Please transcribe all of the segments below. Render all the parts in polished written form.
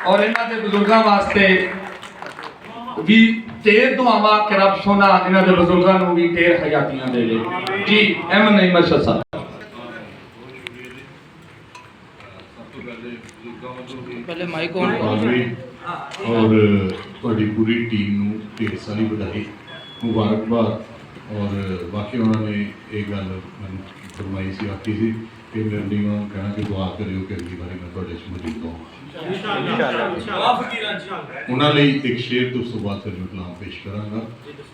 और इन्हां दे बुजुर्गां वास्ते भी ढेर दुआवां कि रब सोना इन्हां दे बुजुर्गां नूं भी ढेर हयातियां देवे जी। अहमद नईम अरशद साहब पहले माइक ऑन और ਤੁਹਾਡੀ पूरी टीम ਨੂੰ ढेर सारी बधाई मुबारकबाद। और बाकी उन्होंने ये गल मैं फरमाई सी आखी सी कि मैं कहना कि दुआ करियो कि अगली बारी मैं थोड़े मौजूद होवां। उन्होंने एक शेर तो उस तो बाद फिर मैं कलाम पेश करांगा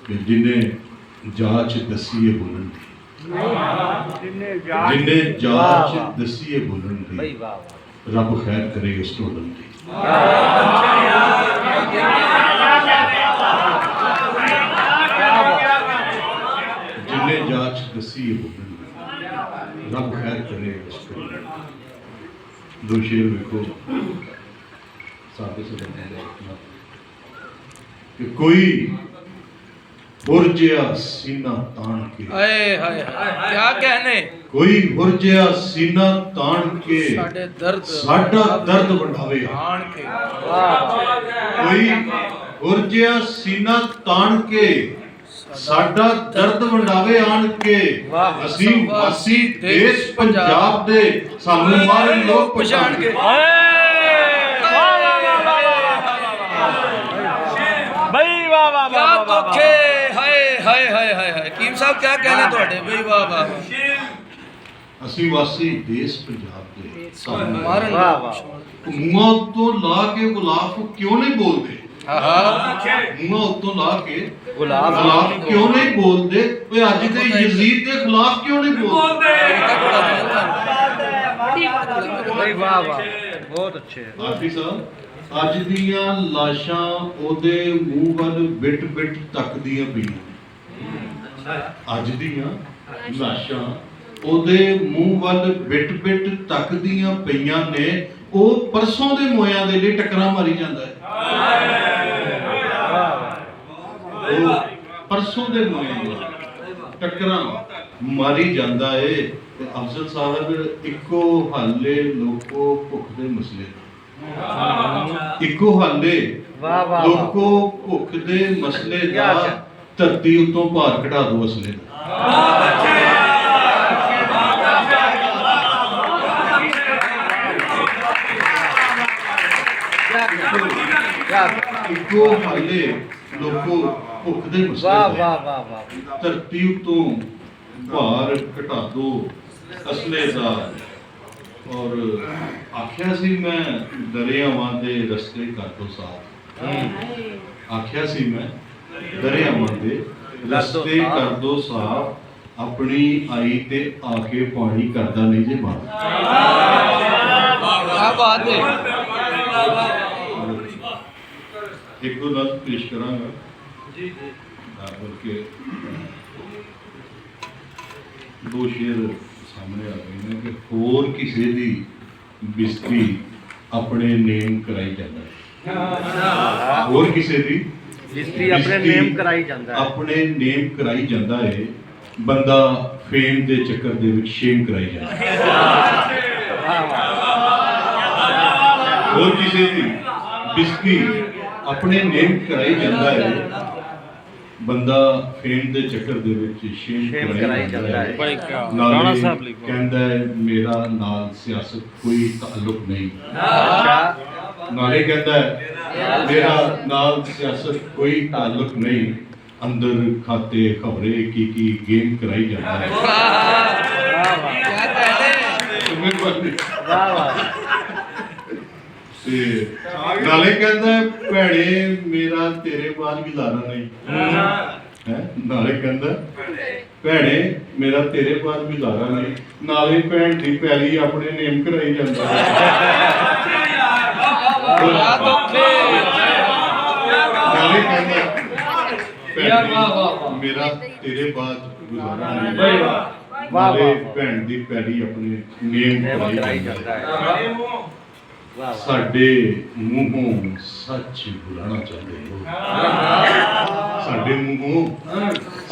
कि जिन्हें जाच दसीए बोलन दी, जिन्हें जाच दसीए बोलन दी, रब खैर करे उस ढोलन दी। जिन्हें जाच दसीए बोलन दी, रब खैर करे उस ढोलन दी। दो शेर देखो सादे से कि कोई हुरजिया सीना तान के, हाय हाय क्या कहने, कोई हुरजिया सीना तान के साडे दर्द साडा दर्द बढ़ावे आन के, कोई हुरजिया सीना तान के साडा दर्द वंडावे आन के। असी वासी देश पंजाब दे सानू मारे लोग पछाण के। क्या धोखे, हाय हाय हाय हाय हाय कीम साहब क्या कहने ਤੁਹਾਡੇ ਬਈ ਵਾਹ ਵਾਹ ਅਸੀਂ ਵਾਸੀ ਦੇਸ਼ ਪੰਜਾਬ ਦੇ ਸਾਨੂੰ ਮਾਰਨ ਮੂੰਹਾਂ ਤੋਂ ਲਾ ਕੇ ਗੁਲਾਬ ਕਿਉਂ ਨਹੀਂ ਬੋਲਦੇ? ਮੂੰਹਾਂ ਉੱਤੋਂ ਲਾ ਕੇ ਗੁਲਾਬ ਕਿਉਂ ਨਹੀਂ ਬੋਲਦੇ? ਓਏ ਅੱਜ ਦੇ ਯਜ਼ੀਦ ਦੇ ਖਿਲਾਫ ਕਿਉਂ ਨਹੀਂ ਬੋਲਦੇ? ਬਈ ਵਾਹ ਵਾਹ ਬਹੁਤ ਅੱਛੇ ਆਫੀ ਸਾਹਿਬ ਅੱਜ ਦੀਆਂ ਲਾਸ਼ਾਂ ਉਹਦੇ ਮੂੰਹ ਵੱਲ ਬਿਟ ਬਿਟ ਤੱਕਦੀਆਂ ਪਈਆਂ। ਅੱਜ ਦੀਆਂ ਲਾਸ਼ਾਂ ਉਹਦੇ ਮੂੰਹ ਵੱਲ ਬਿਟ ਬਿਟ ਤੱਕਦੀਆਂ ਪਈਆਂ ਨੇ। ਉਹ ਪਰਸੋਂ ਦੇ ਮੋਇਆਂ ਦੇ ਲਈ ਟੱਕਰਾਂ ਮਾਰੀ ਜਾਂਦਾ ਹੈ। ਉਹ ਪਰਸੋਂ ਦੇ ਮੋਇਆਂ ਦੇ ਟੱਕਰਾਂ ਮਾਰੀ ਜਾਂਦਾ ਏ। ਤੇ ਅਫਜ਼ਲ ਸਾਹਿਬ ਇੱਕੋ ਹਾਲੇ ਲੋਕੋ ਭੁੱਖ ਦੇ ਮਸਲੇ ਇੱਕੋ ਹਾਲੇ ਲੋਕੋ ਭੁੱਖ ਦੇ ਮਸਲੇ ਦਾ ਧਰਤੀ ਉਤੋਂ ਭਾਰ ਘਟਾ ਦੋ ਅਸਲੇ ਦਾ। ਇੱਕੋ ਹਾਲੇ ਲੋਕੋ ਭੁੱਖ ਦੇ ਮਸਲੇ ਦਾ ਧਰਤੀ ਉਤੋਂ ਭਾਰ ਘਟਾ ਦੋ ਅਸਲੇ ਦਾ। और आख्या सी मैं दरियावां दे रस्ते कर दो साफ, आख्या सी मैं दरियावां दे रस्ते कर दो साफ। अपनी आई ते आके पानी करदा नहीं जे बात। क्या बात है। एक दो लफ्ज़ पेश करांगा जी जी बल्कि दो शेर सामने आ गए हैं कि होर किसी दी बिस्तरी अपने नेम कराई जाता है। होर किसी दी बिस्तरी अपने नेम कराई जाता है, अपने नेम कराई जाता है। बंदा फेम दे चक्कर दे विच शेम कराई जाता है। होर किसी दी बिस्तरी अपने नेम कराई जाता है। बंदा फेम दे चक्कर दे विच शेम कराई जाता है। राणा साहब कहंदा है मेरा नाल सियासत कोई ताल्लुक नहीं। नाले कहंदा है मेरा नाल सियासत कोई ताल्लुक नहीं। अंदर खाते खबरे की गेम कराई जाता है। नाले कहंदा है भैणे मेरा तेरे बाद गुजारा नहीं है। नाले कहंदा भैणे मेरा तेरे बाद गुजारा नहीं। नाले भैन दी पैली अपने नेम कराई जांदा है। नाले कहंदा मेरा तेरे बाद गुजारा नहीं। नाले भैन दी पैली अपने नेम कराई जांदा है। साडे मूहों सच बुलाना चाहते हो, साडे मूहों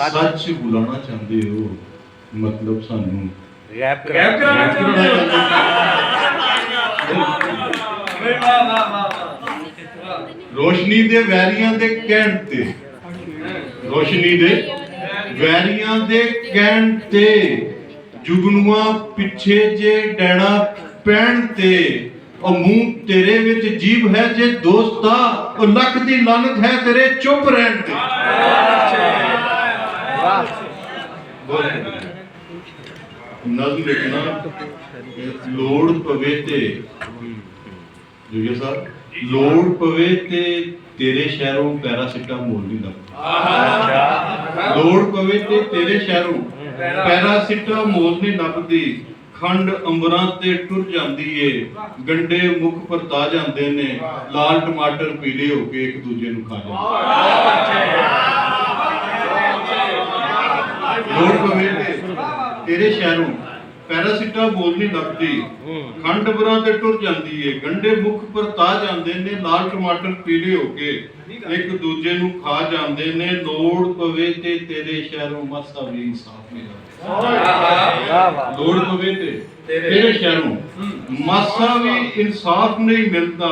सच बुलाना चाहते हो, मतलब सानू रैप कराना चाहते हो। ਰੋਸ਼ਨੀ ਦੇ ਵੈਰੀਆਂ ਦੇ ਕਹਿਣ ਤੇ, ਰੋਸ਼ਨੀ ਦੇ ਵੈਰੀਆਂ ਦੇ ਕਹਿਣ ਤੇ, ਜੁਗਨੂਆਂ ਪਿੱਛੇ ਜੇ ਡੈਣਾ ਪੈਣ ਤੇ, ਉਹ ਮੂੰਹ ਤੇਰੇ ਵਿੱਚ ਜੀਭ ਹੈ ਜੇ ਦੋਸਤਾ, ਉਹ ਲੱਖ ਦੀ ਲਾਨਤ ਹੈ ਤੇਰੇ ਚੁੱਪ ਰਹਿਣ ਤੇ। ਨਜ਼ਮ ਲਿਖਣਾ ਲੋੜ ਪਵੇ ਤੇ, ਜੁਗੇ ਸਾਹਿਬ, ਲੋੜ ਪਵੇ ਤੇ ਤੇਰੇ ਸ਼ਹਿਰੋਂ ਪੈਰਾਸੀਟਾਮੋਲ ਨਹੀਂ ਲੱਭਦਾ। ਲੋੜ ਪਵੇ ਤੇ ਤੇਰੇ ਸ਼ਹਿਰੋਂ ਪੈਰਾਸੀਟਾਮੋਲ ਨਹੀਂ ਲੱਭਦੀ। ਖੰਡ ਅੰਬਰਾਂ ਤੇ ਟੁਰ ਜਾਂਦੀ ਏ, ਗੰਡੇ ਮੁਖ ਪਰਤਾ ਜਾਂਦੇ ਨੇ, ਲਾਲ ਟਮਾਟਰ ਪੀਲੇ ਹੋ ਕੇ ਇੱਕ ਦੂਜੇ ਨੂੰ ਖਾ ਜਾਂਦੇ। ਲੋੜ ਪਵੇ ਤੇ ਤੇਰੇ ਸ਼ਹਿਰੋਂ ਪੈਰਾਸੀਟਾਮੋਲ ਨਹੀਂ ਲੱਭਦੀ। ਖੰਡ ਅੰਬਰਾਂ ਤੇ ਟੁਰ ਜਾਂਦੀ ਏ, ਗੰਡੇ ਮੁਖ ਪਰਤਾ ਜਾਂਦੇ ਨੇ, ਲਾਲ ਟਮਾਟਰ ਪੀਲੇ ਹੋ ਕੇ ਇੱਕ ਦੂਜੇ ਨੂੰ ਖਾ ਜਾਂਦੇ ਨੇ। ਲੋੜ ਪਵੇ ਤੇ ਤੇਰੇ ਸ਼ਹਿਰੋਂ ਮਾਸਾ ਵੀ ਇਨਸਾਫ ਨਹੀਂ ਲੱਭਦਾ। ਲੋੜ ਪਵੇ ਤੇ ਤੇਰੇ ਸ਼ਹਿਰੋਂ ਮਾਸਾ ਵੀ ਇਨਸਾਫ ਨਹੀਂ ਮਿਲਦਾ।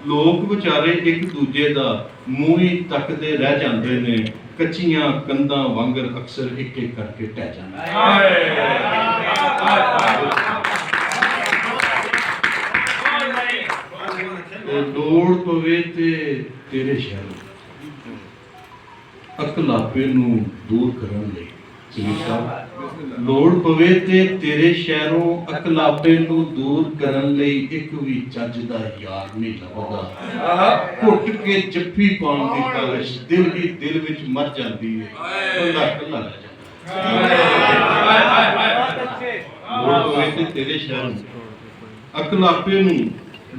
ਲੋਕ ਵਿਚਾਰੇ ਇੱਕ ਦੂਜੇ ਦਾ ਮੂੰਹ ਹੀ ਤੱਕਦੇ ਰਹਿ ਜਾਂਦੇ ਨੇ, ਕੱਚੀਆਂ ਕੰਧਾਂ ਵਾਂਗਰ ਅਕਸਰ ਇੱਕ ਇੱਕ ਕਰਕੇ ਢਹਿ ਜਾਂਦੇ। ਲੋੜ ਪਵੇ ਤੇ ਤੇਰੇ ਸ਼ਹਿਰੋਂ ਅਕਲਾਪੇ ਨੂੰ ਦੂਰ ਕਰਨ ਲਈ, ਲੋੜ ਪਵੇ ਤੇ ਤੇਰੇ ਸ਼ਹਿਰੋਂ ਅਕਲਾਪੇ ਨੂੰ ਦੂਰ ਕਰਨ ਲਈ ਇੱਕ ਵੀ ਚੱਜ ਦਾ ਯਾਰ ਨਹੀਂ ਲੱਭਦਾ। ਘੁੱਟ ਕੇ ਜੱਫੀ ਪਾਉਣ ਦੀ ਕਾਲਿਸ਼ ਦਿਲ ਹੀ ਦਿਲ ਵਿੱਚ ਮਰ ਜਾਂਦੀ ਹੈ, ਬੰਦਾ ਇਕੱਲਾ ਰਹਿ ਜਾਂਦਾ। ਲੋੜ ਪਵੇ ਤੇ ਤੇਰੇ ਸ਼ਹਿਰੋਂ ਅਕਲਾਪੇ ਨੂੰ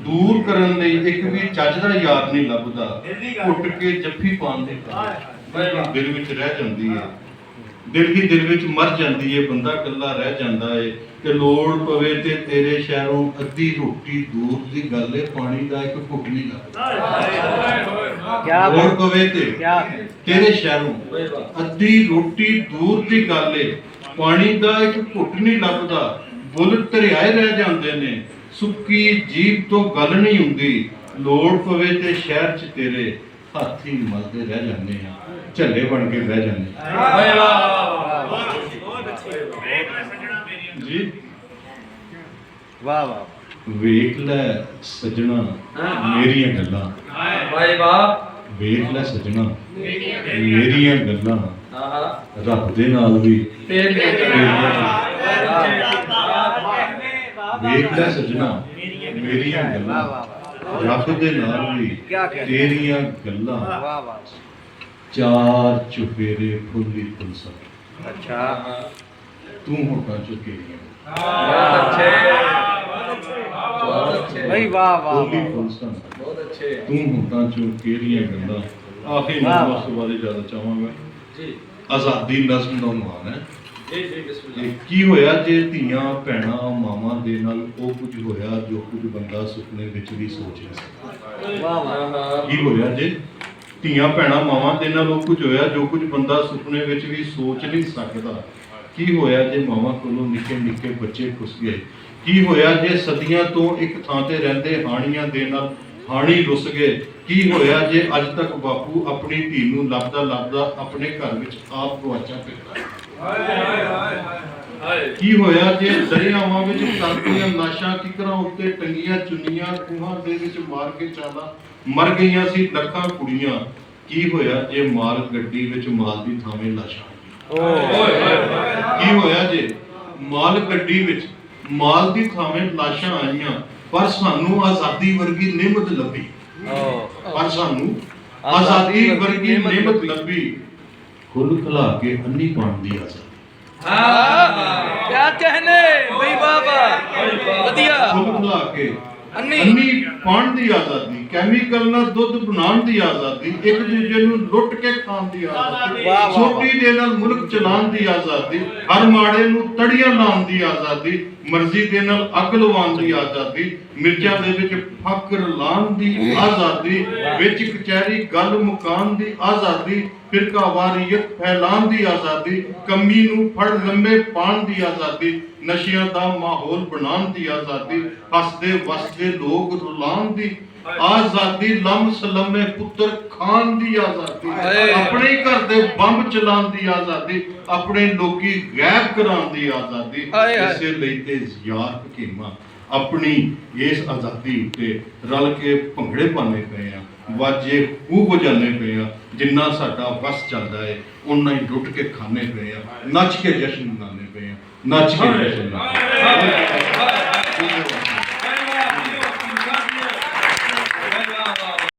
ਦੂਰ ਕਰਨ ਲਈ ਇੱਕ ਵੀ ਚੱਜ ਦਾ ਯਾਰ ਨਹੀਂ ਲੱਭਦਾ। ਘੁੱਟ ਕੇ ਜੱਫੀ ਪਾਉਣ ਦੀ ਕਾਲਿਸ਼ ਦਿਲ ਵਿੱਚ ਰਹਿ ਜਾਂਦੀ ਹੈ, ਦਿਲ ਹੀ ਦਿਲ ਵਿੱਚ ਮਰ ਜਾਂਦੀ ਹੈ, ਬੰਦਾ ਇਕੱਲਾ ਰਹਿ ਜਾਂਦਾ ਹੈ। ਤੇ ਲੋੜ ਪਵੇ ਤੇ ਤੇਰੇ ਸ਼ਹਿਰੋਂ ਅੱਧੀ ਰੋਟੀ ਦੂਰ ਦੀ ਗੱਲ ਹੈ, ਪਾਣੀ ਦਾ ਇੱਕ ਘੁੱਟ ਨਹੀਂ ਲੱਭਦਾ। ਲੋੜ ਪਵੇ ਤੇ ਤੇਰੇ ਸ਼ਹਿਰੋਂ ਅੱਧੀ ਰੋਟੀ ਦੂਰ ਦੀ ਗੱਲ ਹੈ, ਪਾਣੀ ਦਾ ਇੱਕ ਘੁੱਟ ਨਹੀਂ ਲੱਭਦਾ। ਬੁੱਲ ਧਰਿਆਏ ਰਹਿ ਜਾਂਦੇ ਨੇ, ਸੁੱਕੀ ਜੀਭ ਤੋਂ ਗੱਲ ਨਹੀਂ ਹੁੰਦੀ। ਲੋੜ ਪਵੇ ਤੇ ਸ਼ਹਿਰ 'ਚ ਤੇਰੇ ਹਾਥੀ ਮਲਦੇ ਰਹਿ ਜਾਂਦੇ ਆ, ਝੱਲੇ ਬਣ ਕੇ ਰਹਿ ਜਾਂਦੇ ਜੀ। ਵਾਹ ਵਾਹ। ਵੇਖ ਲੈ ਸਜਣਾ ਮੇਰੀਆਂ ਗੱਲਾਂ, ਵਾਹ ਵਾਹ। ਵੇਖ ਲੈ ਸਜਣਾ ਮੇਰੀਆਂ ਗੱਲਾਂ, ਰੱਬ ਦੇ ਨਾਲ ਵੀ ਵੇਖ ਲੈ ਸਜਣਾ ਮੇਰੀਆਂ ਗੱਲਾਂ, ਰੱਬ ਦੇ ਨਾਲ ਵੀ ਤੇਰੀਆਂ ਗੱਲਾਂ। ਵਾਹ ਵਾਹ। ਚਾਰ ਚੁਫੇਰੇ ਫੁੱਲੀ ਫੁੱਲਸਾ, ਅੱਛਾ ਤੂੰ ਹੋਟਾਂ ਚੁਕੇਰੀਆਂ। ਬਹੁਤ ਅੱਛੇ, ਬਹੁਤ ਅੱਛੇ ਬਈ। ਵਾਹ ਵਾਹ ਫੁੱਲੀ ਫੁੱਲਸਾ, ਬਹੁਤ ਅੱਛੇ ਤੂੰ ਹੋਟਾਂ ਚੁਕੇਰੀਆਂ ਗੱਲਾਂ। ਆਖਰੀ ਨਜ਼ਮ ਉਸ ਤੋਂ ਬਾਅਦ ਜ਼ਿਆਦਾ ਚਾਹਾਂਗਾ ਜੀ। ਆਜ਼ਾਦੀ ਨਜ਼ਮ ਦਾ ਨਾਮ ਹੈ। ਜੀ ਜੀ ਬਿਸਮਿਲ੍ਲਾ। ਇਹ ਕੀ ਹੋਇਆ ਜੇ ਧੀਆਂ ਭੈਣਾਂ ਮਾਵਾਂ ਦੇ ਨਾਲ ਉਹ ਕੁਝ ਹੋਇਆ ਜੋ ਕੁਝ ਬੰਦਾ ਸੁਪਨੇ ਵਿੱਚ ਵੀ ਸੋਚ ਨਹੀਂ ਸਕਦਾ। ਵਾਹ ਵਾਹ। ਕੀ ਹੋਇਆ ਜੇ ਧੀਆਂ ਭੈਣਾਂ ਮਾਵਾਂ ਦੇ ਨਾਲ ਉਹ ਕੁਝ ਹੋਇਆ ਜੋ ਕੁਝ ਬੰਦਾ ਸੁਪਨੇ ਵਿੱਚ ਵੀ ਸੋਚ ਨਹੀਂ ਸਕਦਾ। ਕੀ ਹੋਇਆ ਜੇ ਮਾਵਾਂ ਕੋਲੋਂ ਨਿੱਕੇ ਨਿੱਕੇ ਬੱਚੇ ਖੁੱਸ ਗਏ। ਕੀ ਹੋਇਆ ਜੇ ਸਦੀਆਂ ਤੋਂ ਇੱਕ ਥਾਂ ਤੇ ਰਹਿੰਦੇ ਹਾਣੀਆਂ ਦੇ ਨਾਲ ਹਾਣੀ ਰੁੱਸ ਗਏ। ਕੀ ਹੋਇਆ ਜੇ ਅੱਜ ਤੱਕ ਬਾਪੂ ਆਪਣੀ ਧੀ ਨੂੰ ਲੱਭਦਾ ਲੱਭਦਾ ਆਪਣੇ ਘਰ ਵਿੱਚ ਆਪ ਗਵਾਚਾ ਫਿਰਦਾ। ਕੀ ਹੋਇਆ ਜੇ ਦਰਿਆਵਾਂ ਵਿੱਚ ਤਰਦੀਆਂ ਲਾਸ਼ਾਂ ਕਿਕਰਾਂ ਉੱਤੇ ਟੰਗੀਆਂ ਚੁੰਨੀਆਂ ਖੂਹਾਂ ਦੇ ਵਿੱਚ ਮਾਰ ਕੇ ਚਾਲਾ ਮਰ ਗਈਆਂ ਸੀ ਲੱਖਾਂ ਕੁੜੀਆਂ। ਕੀ ਹੋਇਆ ਜੇ ਮਾਲ ਗੱਡੀ ਵਿੱਚ ਮਾਲ ਦੀ ਥਾਵੇਂ ਲਾਸ਼ਾਂ। ਕੀ ਹੋਇਆ ਜੇ ਮਾਲ ਗੱਡੀ ਵਿੱਚ ਮਾਲ ਦੀ ਥਾਵੇਂ ਲਾਸ਼ਾਂ ਆਈਆਂ, ਪਰ ਸਾਨੂੰ ਆਜ਼ਾਦੀ ਵਰਗੀ ਨਿਮਤ ਲੱਭੀ। ਪਰ ਸਾਨੂੰ ਆਜ਼ਾਦੀ ਵਰਗੀ ਨਿਮਤ ਲੱਭੀ। ਖੁੱਲ ਖਲਾ ਕੇ ਅੰਨੀ ਪਾਉਣ ਦੀ ਆਜ਼ਾਦੀ। ਹਾਂ ਕਿਆ ਕਹਿਨੇ ਬਈ ਬਾਬਾ, ਵਧੀਆ। ਖੁੱਲ ਖਲਾ ਕੇ ਅੰਨੀ ਅੰਨੀ ਪਾਉਣ ਦੀ ਆਜ਼ਾਦੀ, ਕੈਮੀਕਲ ਨਾਲ ਦੁੱਧ ਬਣਾਉਣ ਦੀ ਆਜ਼ਾਦੀ, ਇੱਕ ਦੂਜੇ ਨੂੰ ਲੁੱਟ ਕੇ ਖਾਣ ਦੀ ਆਜ਼ਾਦੀ, ਸੋਟੀ ਦੇ ਨਾਲ ਮੁਲਕ ਚਲਾਉਣ ਦੀ ਆਜ਼ਾਦੀ, ਹਰ ਮਾੜੇ ਨੂੰ ਤੜੀਆਂ ਲਾਉਣ ਦੀ ਆਜ਼ਾਦੀ, ਮਰਜ਼ੀ ਦੇ ਨਾਲ ਅੱਗ ਲਵਾਉਣ ਦੀ ਆਜ਼ਾਦੀ, ਮਿਰਚਾਂ ਦੇ ਵਿੱਚ ਫੱਕਰ ਲਾਉਣ ਦੀ ਆਜ਼ਾਦੀ, ਵਿੱਚ ਕਚਹਿਰੀ ਗੱਲ ਮੁਕਾਉਣ ਦੀ ਆਜ਼ਾਦੀ, ਫਿਰਕਾਵਾਰੀਅਤ ਫੈਲਾਉਣ ਦੀ ਆਜ਼ਾਦੀ, ਕਮੀ ਨੂੰ ਫੜ ਲੰਮੇ ਪਾਉਣ ਦੀ ਆਜ਼ਾਦੀ, ਨਸ਼ਿਆਂ ਦਾ ਮਾਹੌਲ ਬਣਾਉਣ ਦੀ ਆਜ਼ਾਦੀ, ਹੱਸਦੇ ਵਸਦੇ ਲੋਕ ਰੁਲਾਉਣ ਦੀ ਆਜ਼ਾਦੀ, ਲੰਮ ਸਲਮੇ ਪੁੱਤਰ ਖਾਨ ਦੀ ਆਜ਼ਾਦੀ, ਆਪਣੇ ਘਰ ਦੇ ਬੰਬ ਚਲਾਉਣ ਦੀ ਆਜ਼ਾਦੀ, ਆਪਣੇ ਲੋਕੀ ਗਾਇਬ ਕਰਾਉਣ ਦੀ ਆਜ਼ਾਦੀ। ਇਸੇ ਲਈ ਤੇ ਯਾਰ ਹਕੀਮਾਂ ਆਪਣੀ ਇਸ ਆਜ਼ਾਦੀ ਉੱਤੇ ਰਲ ਕੇ ਭੰਗੜੇ ਪਾਉਂਦੇ ਪਏ ਆ, ਵਾਜੇ ਖੂਬ ਵਜਾਉਂਦੇ ਪਏ ਆ। ਜਿੰਨਾ ਸਾਡਾ ਵਸ ਚੱਲਦਾ ਹੈ ਉਨਾ ਹੀ ਲੁੱਟ ਕੇ ਖਾਣੇ ਪਏ ਆ, ਨੱਚ ਕੇ ਜਸ਼ਨ ਮਨਾਉਂਦੇ ਪਏ ਆ, ਨੱਚ ਕੇ ਜਸ਼ਨ ਮਨਾਉਂਦੇ ਪਏ ਆ।